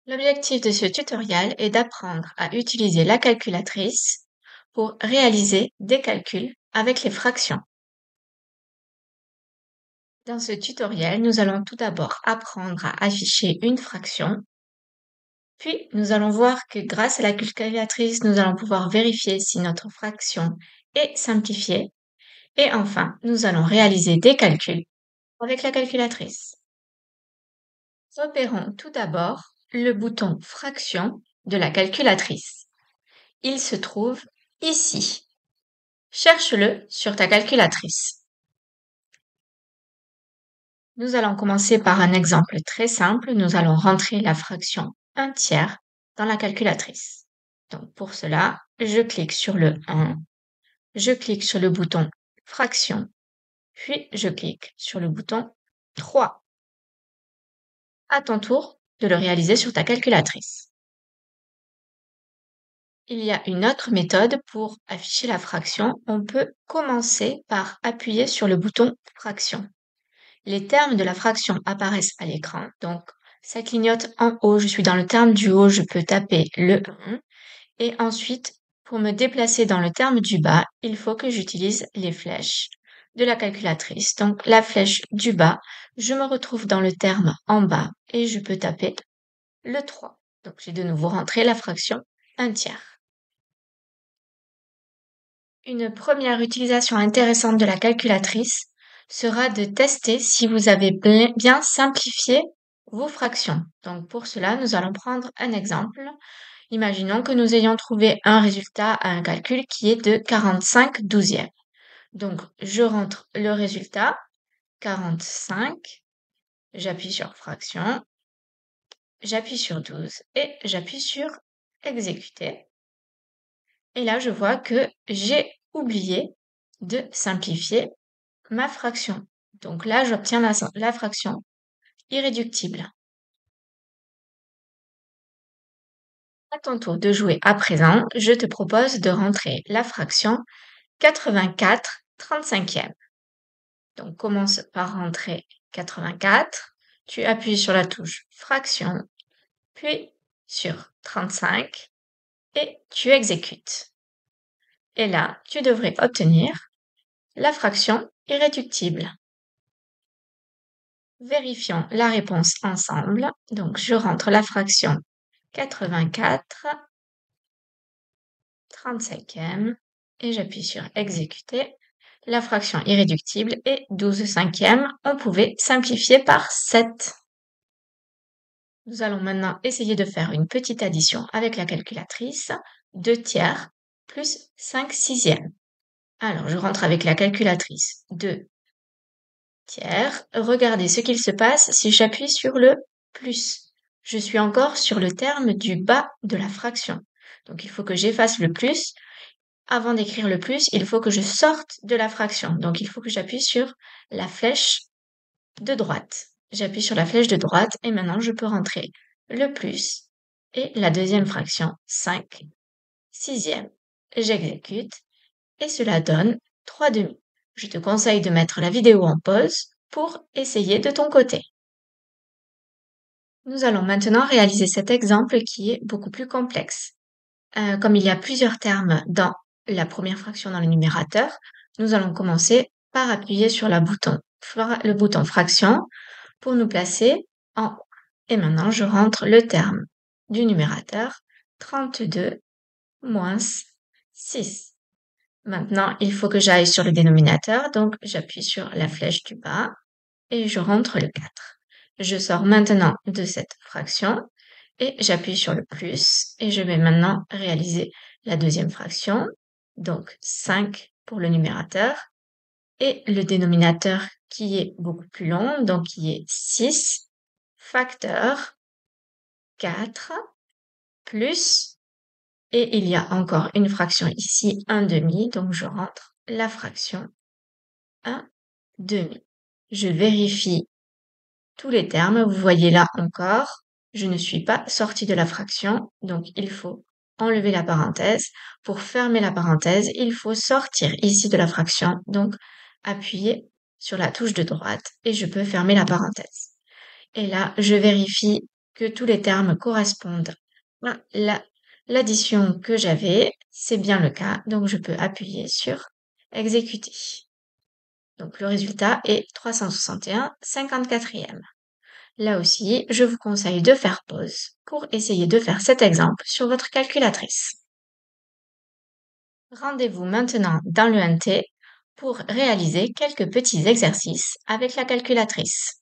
L'objectif de ce tutoriel est d'apprendre à utiliser la calculatrice pour réaliser des calculs avec les fractions. Dans ce tutoriel, nous allons tout d'abord apprendre à afficher une fraction, puis nous allons voir que grâce à la calculatrice, nous allons pouvoir vérifier si notre fraction est simplifiée, et enfin, nous allons réaliser des calculs avec la calculatrice. Repérons tout d'abord le bouton fraction de la calculatrice. Il se trouve ici. Cherche-le sur ta calculatrice. Nous allons commencer par un exemple très simple. Nous allons rentrer la fraction 1/3 dans la calculatrice. Donc pour cela, je clique sur le 1, je clique sur le bouton fraction, puis je clique sur le bouton 3. À ton tour de le réaliser sur ta calculatrice. Il y a une autre méthode pour afficher la fraction. On peut commencer par appuyer sur le bouton fraction. Les termes de la fraction apparaissent à l'écran, donc ça clignote en haut. Je suis dans le terme du haut, je peux taper le 1. Et ensuite, pour me déplacer dans le terme du bas, il faut que j'utilise les flèches de la calculatrice. Donc la flèche du bas, je me retrouve dans le terme en bas et je peux taper le 3. Donc j'ai de nouveau rentré la fraction 1/3. Une première utilisation intéressante de la calculatrice sera de tester si vous avez bien simplifié vos fractions. Donc pour cela, nous allons prendre un exemple. Imaginons que nous ayons trouvé un résultat à un calcul qui est de 45/12. Donc je rentre le résultat, 45, j'appuie sur fraction, j'appuie sur 12 et j'appuie sur exécuter. Et là, je vois que j'ai oublié de simplifier ma fraction. Donc là, j'obtiens la fraction irréductible. À ton tour de jouer à présent, je te propose de rentrer la fraction 84/35. Donc commence par rentrer 84, tu appuies sur la touche fraction, puis sur 35 et tu exécutes. Et là, tu devrais obtenir la fraction irréductible. Vérifions la réponse ensemble. Donc, je rentre la fraction 84, 35e et j'appuie sur exécuter. La fraction irréductible est 12/5. On pouvait simplifier par 7. Nous allons maintenant essayer de faire une petite addition avec la calculatrice. 2/3 plus 5/6. Alors, je rentre avec la calculatrice 2/3. Regardez ce qu'il se passe si j'appuie sur le plus. Je suis encore sur le terme du bas de la fraction. Donc, il faut que j'efface le plus. Avant d'écrire le plus, il faut que je sorte de la fraction. Donc, il faut que j'appuie sur la flèche de droite. J'appuie sur la flèche de droite et maintenant, je peux rentrer le plus et la deuxième fraction, 5/6. J'exécute et cela donne 3/2. Je te conseille de mettre la vidéo en pause pour essayer de ton côté. Nous allons maintenant réaliser cet exemple qui est beaucoup plus complexe. Comme il y a plusieurs termes dans la première fraction dans le numérateur, nous allons commencer par appuyer sur le bouton fraction pour nous placer en haut. Et maintenant, je rentre le terme du numérateur, 32 moins 6. Maintenant, il faut que j'aille sur le dénominateur, donc j'appuie sur la flèche du bas et je rentre le 4. Je sors maintenant de cette fraction et j'appuie sur le plus et je vais maintenant réaliser la deuxième fraction, donc 5 pour le numérateur et le dénominateur qui est beaucoup plus long, donc qui est 6 facteur 4 plus, et il y a encore une fraction ici, 1/2, donc je rentre la fraction 1/2. Je vérifie tous les termes, vous voyez là encore, je ne suis pas sortie de la fraction, donc il faut enlever la parenthèse. Pour fermer la parenthèse, il faut sortir ici de la fraction, donc appuyer sur la touche de droite et je peux fermer la parenthèse. Et là, je vérifie que tous les termes correspondent à l'addition que j'avais. C'est bien le cas, donc je peux appuyer sur exécuter. Donc le résultat est 361 54e. Là aussi, je vous conseille de faire pause pour essayer de faire cet exemple sur votre calculatrice. Rendez-vous maintenant dans le NT pour réaliser quelques petits exercices avec la calculatrice.